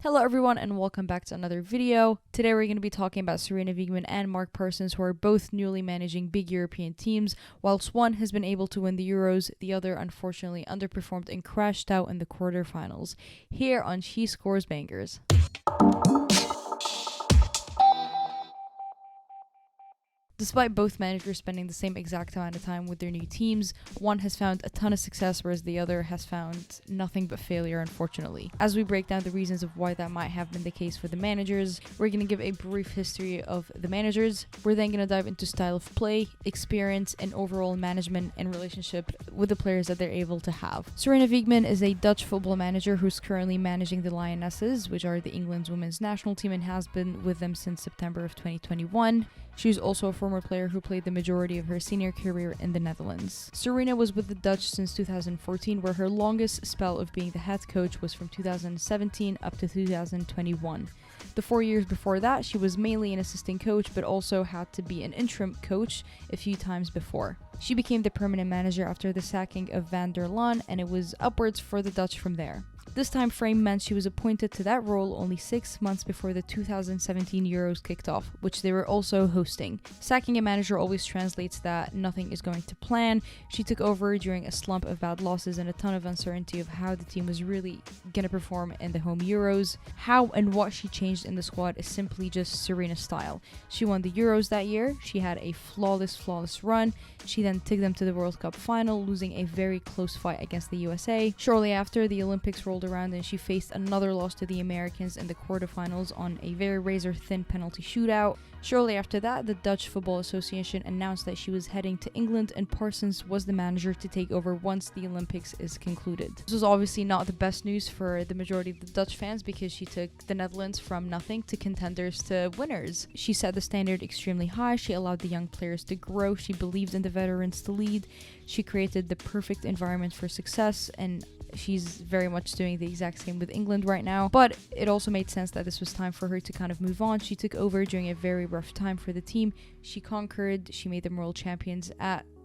Hello everyone and welcome back to another video. Today we're going to be talking about Serena Wiegman and Mark Parsons, who are both newly managing big European teams. Whilst one has been able to win the Euros, the other unfortunately underperformed and crashed out in the quarterfinals. Here on She Scores Bangers. Despite both managers spending the same exact amount of time with their new teams, one has found a ton of success whereas the other has found nothing but failure, unfortunately. As we break down the reasons of why that might have been the case for the managers, we're going to give a brief history of the managers. We're then going to dive into style of play, experience, and overall management and relationship with the players that they're able to have. Serena Wiegman is a Dutch football manager who's currently managing the Lionesses, which are the England's women's national team, and has been with them since September of 2021. She's also a former player who played the majority of her senior career in the Netherlands. Serena was with the Dutch since 2014, where her longest spell of being the head coach was from 2017 up to 2021. The 4 years before that, she was mainly an assistant coach, but also had to be an interim coach a few times before. She became the permanent manager after the sacking of Van der Laan, and it was upwards for the Dutch from there. This time frame meant she was appointed to that role only 6 months before the 2017 Euros kicked off, which they were also hosting. Sacking a manager always translates that nothing is going to plan. She took over during a slump of bad losses and a ton of uncertainty of how the team was really going to perform in the home Euros. How and what she changed in the squad is simply just Serena's style. She won the Euros that year. She had a flawless run. She then took them to the World Cup final, losing a very close fight against the USA. Shortly after, the Olympics rolled around and she faced another loss to the Americans in the quarterfinals on a very razor-thin penalty shootout. Shortly after that, the Dutch Football Association announced that she was heading to England and Parsons was the manager to take over once the Olympics is concluded. This was obviously not the best news for the majority of the Dutch fans because she took the Netherlands from nothing to contenders to winners. She set the standard extremely high. She allowed the young players to grow. She believed in the veterans to lead. She created the perfect environment for success, and she's very much doing the exact same with England right now. But it also made sense that this was time for her to kind of move on. She took over during a very rough time for the team. She conquered. She made them world champions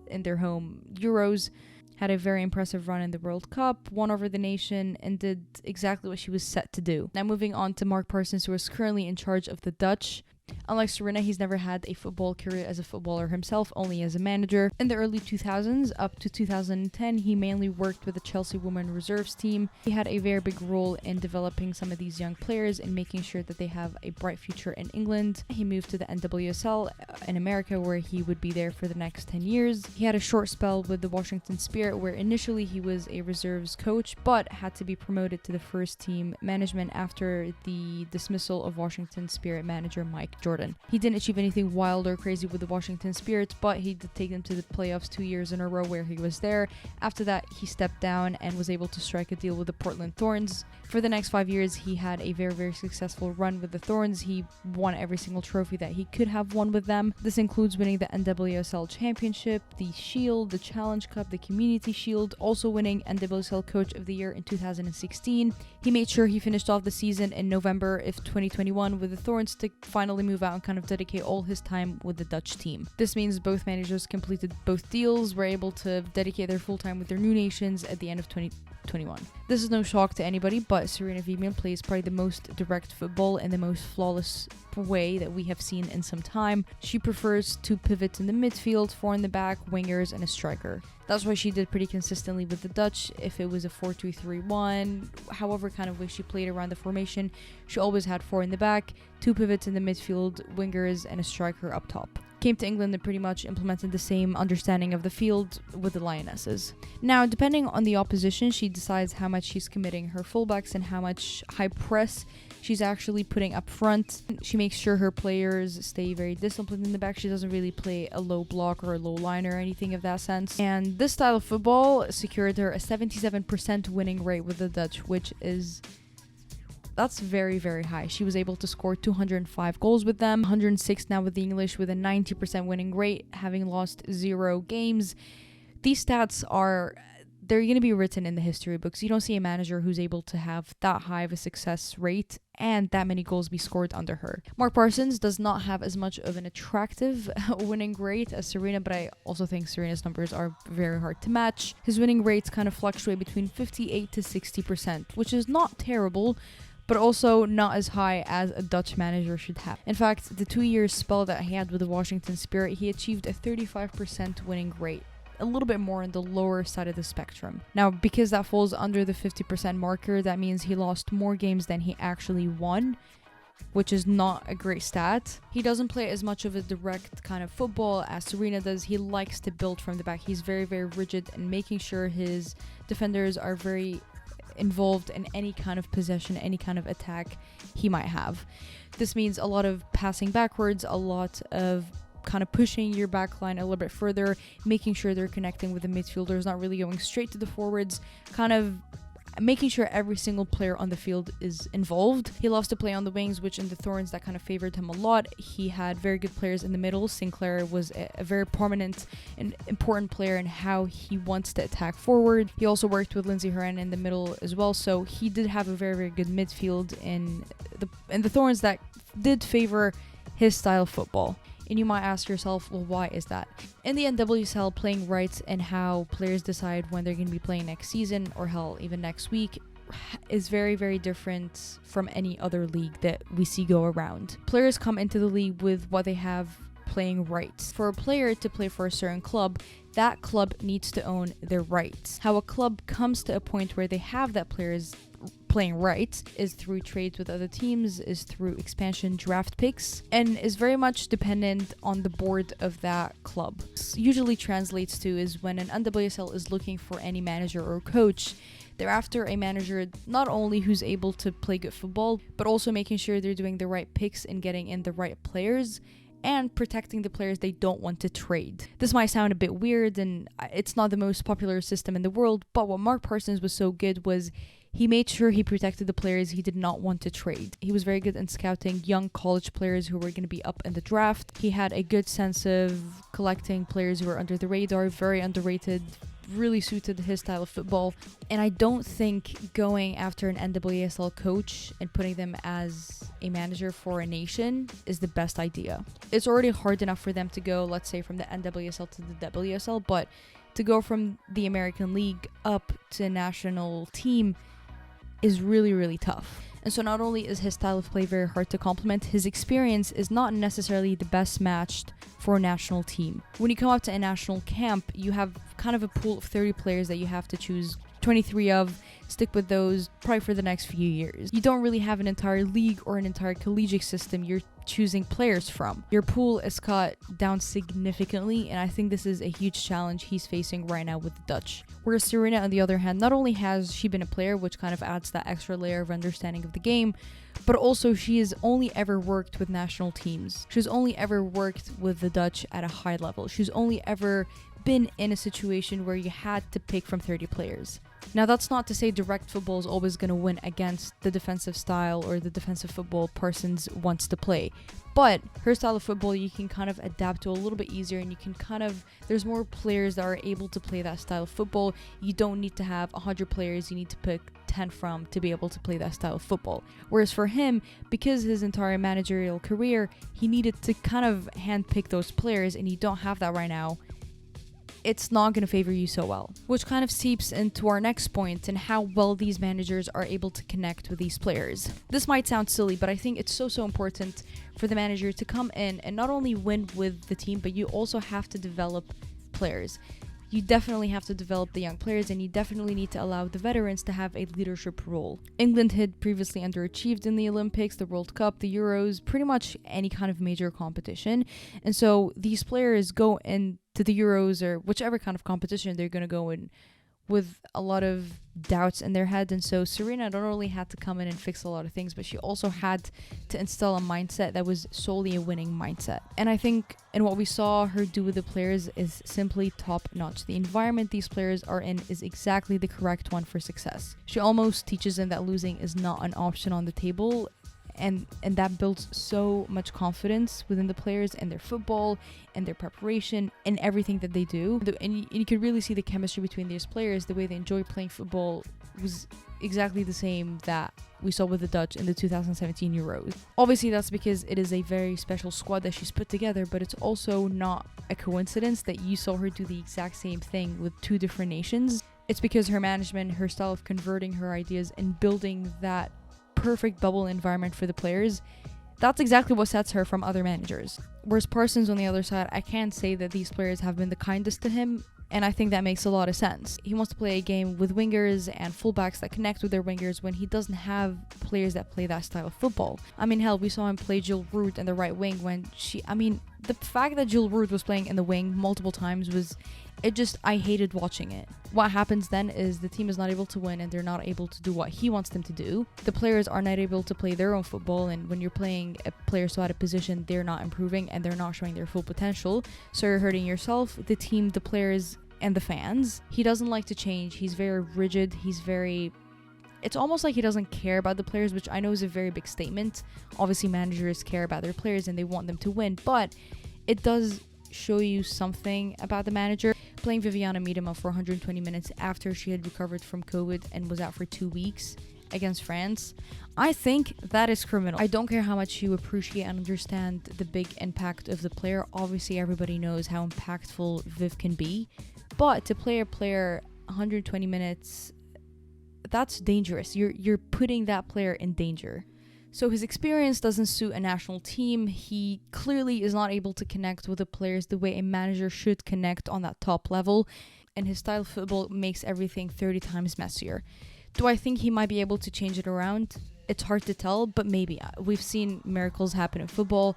in their home Euros. Had a very impressive run in the World Cup, won over the nation, and did exactly what she was set to do. Now moving on to Mark Parsons, who is currently in charge of the Dutch. Unlike Serena, he's never had a football career as a footballer himself, only as a manager. In the early 2000s, up to 2010, he mainly worked with the Chelsea Women Reserves team. He had a very big role in developing some of these young players and making sure that they have a bright future in England. He moved to the NWSL in America, where he would be there for the next 10 years. He had a short spell with the Washington Spirit, where initially he was a reserves coach, but had to be promoted to the first team management after the dismissal of Washington Spirit manager Mike Jordan. He didn't achieve anything wild or crazy with the Washington Spirits, but he did take them to the playoffs 2 years in a row where he was there. After that, he stepped down and was able to strike a deal with the Portland Thorns. For the next 5 years, he had a very successful run with the Thorns. He won every single trophy that he could have won with them. This includes winning the NWSL Championship, the Shield, the Challenge Cup, the Community Shield, also winning NWSL Coach of the Year in 2016. He made sure he finished off the season in November of 2021 with the Thorns to finally move out and kind of dedicate all his time with the Dutch team. This means both managers completed both deals, were able to dedicate their full time with their new nations at the end of 2021. This is no shock to anybody, but Serena Wiegman plays probably the most direct football in the most flawless way that we have seen in some time. She prefers two pivots in the midfield, four in the back, wingers, and a striker. That's why she did pretty consistently with the Dutch. If it was a 4-2-3-1, however kind of way she played around the formation, she always had four in the back, two pivots in the midfield, wingers, and a striker up top. Came to England and pretty much implemented the same understanding of the field with the Lionesses. Now, depending on the opposition, she decides how much she's committing her fullbacks and how much high press she's actually putting up front. She makes sure her players stay very disciplined in the back. She doesn't really play a low block or a low line or anything of that sense. And this style of football secured her a 77% winning rate with the Dutch, which is... that's very high. She was able to score 205 goals with them, 106 now with the English, with a 90% winning rate, having lost 0 games. These stats they're going to be written in the history books. You don't see a manager who's able to have that high of a success rate and that many goals be scored under her. Mark Parsons does not have as much of an attractive winning rate as Serena, but I also think Serena's numbers are very hard to match. His winning rates kind of fluctuate between 58 to 60%, which is not terrible, but also not as high as a Dutch manager should have. In fact, the 2-year spell that he had with the Washington Spirit, he achieved a 35% winning rate, a little bit more on the lower side of the spectrum. Now, because that falls under the 50% marker, that means he lost more games than he actually won, which is not a great stat. He doesn't play as much of a direct kind of football as Serena does. He likes to build from the back. He's very, very rigid and making sure his defenders are very involved in any kind of possession, any kind of attack he might have. This means a lot of passing backwards, a lot of kind of pushing your back line a little bit further, making sure they're connecting with the midfielders, not really going straight to the forwards, kind of making sure every single player on the field is involved. He loves to play on the wings, which in the Thorns that kind of favored him a lot. He had very good players in the middle. Sinclair was a very prominent and important player in how he wants to attack forward. He also worked with Lindsay Horan in the middle as well, so he did have a very, very good midfield in the Thorns that did favor his style of football. And you might ask yourself, well, why is that? In the NWSL, playing rights and how players decide when they're going to be playing next season, or hell, even next week, is very, very different from any other league that we see go around. Players come into the league with what they have playing rights. For a player to play for a certain club, that club needs to own their rights. How a club comes to a point where they have that player's playing rights is through trades with other teams, is through expansion draft picks, and is very much dependent on the board of that club. This usually translates to is when an NWSL is looking for any manager or coach, they're after a manager not only who's able to play good football, but also making sure they're doing the right picks and getting in the right players, and protecting the players they don't want to trade. This might sound a bit weird, and it's not the most popular system in the world, but what Mark Parsons was so good was he made sure he protected the players he did not want to trade. He was very good in scouting young college players who were going to be up in the draft. He had a good sense of collecting players who were under the radar, very underrated, really suited his style of football. And I don't think going after an NWSL coach and putting them as a manager for a nation is the best idea. It's already hard enough for them to go, let's say, from the NWSL to the WSL, but to go from the American League up to a national team is really, really tough. And so not only is his style of play very hard to complement, his experience is not necessarily the best matched for a national team. When you come up to a national camp, you have kind of a pool of 30 players that you have to choose 23 of, stick with those probably for the next few years. You don't really have an entire league or an entire collegiate system you're choosing players from. Your pool is cut down significantly, and I think this is a huge challenge he's facing right now with the Dutch. Whereas Serena, on the other hand, not only has she been a player, which kind of adds that extra layer of understanding of the game, but also she has only ever worked with national teams. She's only ever worked with the Dutch at a high level. She's only ever been in a situation where you had to pick from 30 players. Now, that's not to say direct football is always going to win against the defensive style or the defensive football Parsons wants to play. But her style of football, you can kind of adapt to a little bit easier, and you can there's more players that are able to play that style of football. You don't need to have 100 players you need to pick 10 from to be able to play that style of football. Whereas for him, because his entire managerial career, he needed to kind of handpick those players, and you don't have that right now. It's not going to favor you so well. Which kind of seeps into our next point and how well these managers are able to connect with these players. This might sound silly, but I think it's so important for the manager to come in and not only win with the team, but you also have to develop players. You definitely have to develop the young players, and you definitely need to allow the veterans to have a leadership role. England had previously underachieved in the Olympics, the World Cup, the Euros, pretty much any kind of major competition. And so these players go into the Euros or whichever kind of competition they're going to go in with a lot of doubts in their head. And so Sarina not only had to come in and fix a lot of things, but she also had to instill a mindset that was solely a winning mindset. And I think and what we saw her do with the players is simply top notch. The environment these players are in is exactly the correct one for success. She almost teaches them that losing is not an option on the table. And that builds so much confidence within the players and their football and their preparation and everything that they do. And you could really see the chemistry between these players. The way they enjoy playing football was exactly the same that we saw with the Dutch in the 2017 Euros. Obviously, that's because it is a very special squad that she's put together, but it's also not a coincidence that you saw her do the exact same thing with two different nations. It's because her management, her style of converting her ideas and building that perfect bubble environment for the players. That's exactly what sets her from other managers. Whereas Parsons on the other side, I can't say that these players have been the kindest to him, and I think that makes a lot of sense. He wants to play a game with wingers and fullbacks that connect with their wingers when he doesn't have players that play that style of football. I mean, hell, we saw him play Jill Root in the right wing when the fact that Jill Root was playing in the wing multiple times I hated watching it. What happens then is the team is not able to win and they're not able to do what he wants them to do. The players are not able to play their own football, and when you're playing a player so out of position, they're not improving and they're not showing their full potential. So you're hurting yourself, the team, the players, and the fans. He doesn't like to change. He's very rigid. It's almost like he doesn't care about the players, which I know is a very big statement. Obviously, managers care about their players and they want them to win, but it does show you something about the manager. Playing Viviana Miedema for 120 minutes after she had recovered from COVID and was out for 2 weeks against France, I think that is criminal. I don't care how much you appreciate and understand the big impact of the player. Obviously, everybody knows how impactful Viv can be, but to play a player 120 minutes, that's dangerous. You're putting that player in danger. So his experience doesn't suit a national team. He clearly is not able to connect with the players the way a manager should connect on that top level, and his style of football makes everything 30 times messier. Do I think he might be able to change it around? It's hard to tell, but maybe. We've seen miracles happen in football.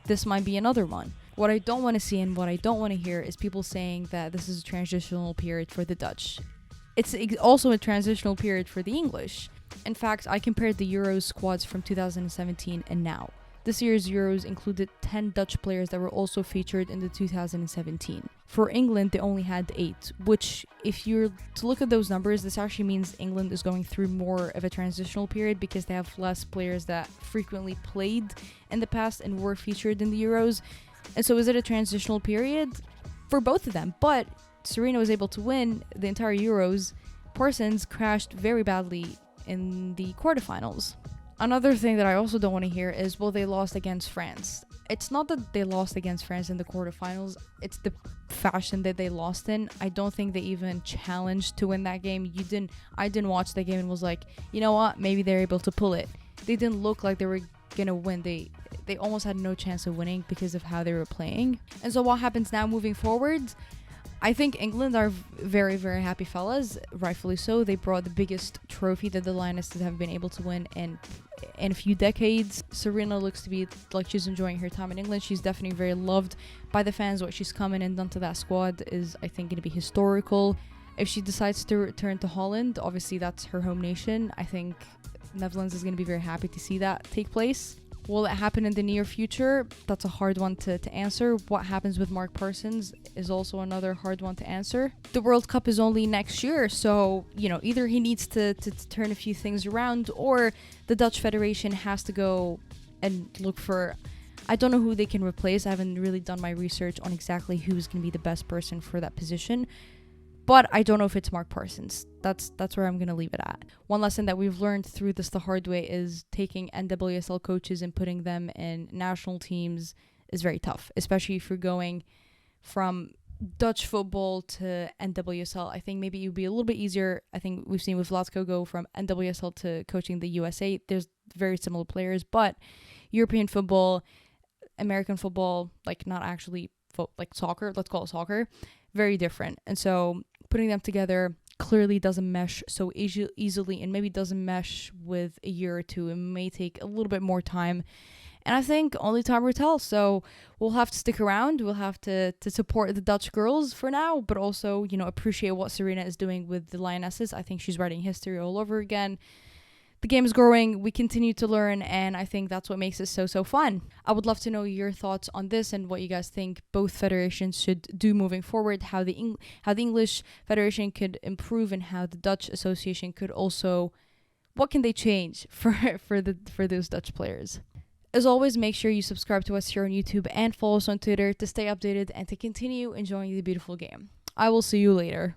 This might be another one. What I don't want to see and what I don't want to hear is people saying that this is a transitional period for the Dutch. It's also a transitional period for the English. In fact, I compared the Euros squads from 2017 and now. This year's Euros included 10 Dutch players that were also featured in the 2017. For England, they only had 8, which, if you're to look at those numbers, this actually means England is going through more of a transitional period because they have less players that frequently played in the past and were featured in the Euros. And so is it a transitional period? For both of them. But Serena was able to win the entire Euros. Parsons crashed very badly in the quarterfinals. Another thing that I also don't want to hear is, well, they lost against France. It's not that they lost against France in the quarterfinals, it's the fashion that they lost in. I don't think they even challenged to win that game. I didn't watch that game and was like, you know what, maybe they're able to pull it. They didn't look like they were gonna win. They almost had no chance of winning because of how they were playing. And so what happens now moving forward? I think England are very, very happy fellas, rightfully so. They brought the biggest trophy that the Lionesses have been able to win in a few decades. Sarina looks to be like she's enjoying her time in England. She's definitely very loved by the fans. What she's come in and done to that squad is, I think, going to be historical. If she decides to return to Holland, obviously that's her home nation. I think Netherlands is going to be very happy to see that take place. Will it happen in the near future? That's a hard one to answer. What happens with Mark Parsons is also another hard one to answer. The World Cup is only next year, so, either he needs to turn a few things around, or the Dutch Federation has to go and look for... I don't know who they can replace. I haven't really done my research on exactly who's going to be the best person for that position. But I don't know if it's Mark Parsons. That's where I'm going to leave it at. One lesson that we've learned through this the hard way is taking NWSL coaches and putting them in national teams is very tough, especially if you're going from Dutch football to NWSL. I think maybe it would be a little bit easier. I think we've seen with Vlatko go from NWSL to coaching the USA. There's very similar players, but European football, American football, like not actually like soccer, let's call it soccer, very different. And so putting them together clearly doesn't mesh so easily, and maybe doesn't mesh with a year or two. It may take a little bit more time, and I think only time will tell. So we'll have to stick around. We'll have to support the Dutch girls for now, but also, appreciate what Serena is doing with the Lionesses. I think she's writing history all over again. The game is growing, we continue to learn, and I think that's what makes it so fun. I would love to know your thoughts on this and what you guys think both federations should do moving forward, how the English Federation could improve, and how the Dutch Association could also, what can they change for those Dutch players. As always, make sure you subscribe to us here on YouTube and follow us on Twitter to stay updated and to continue enjoying the beautiful game. I will see you later.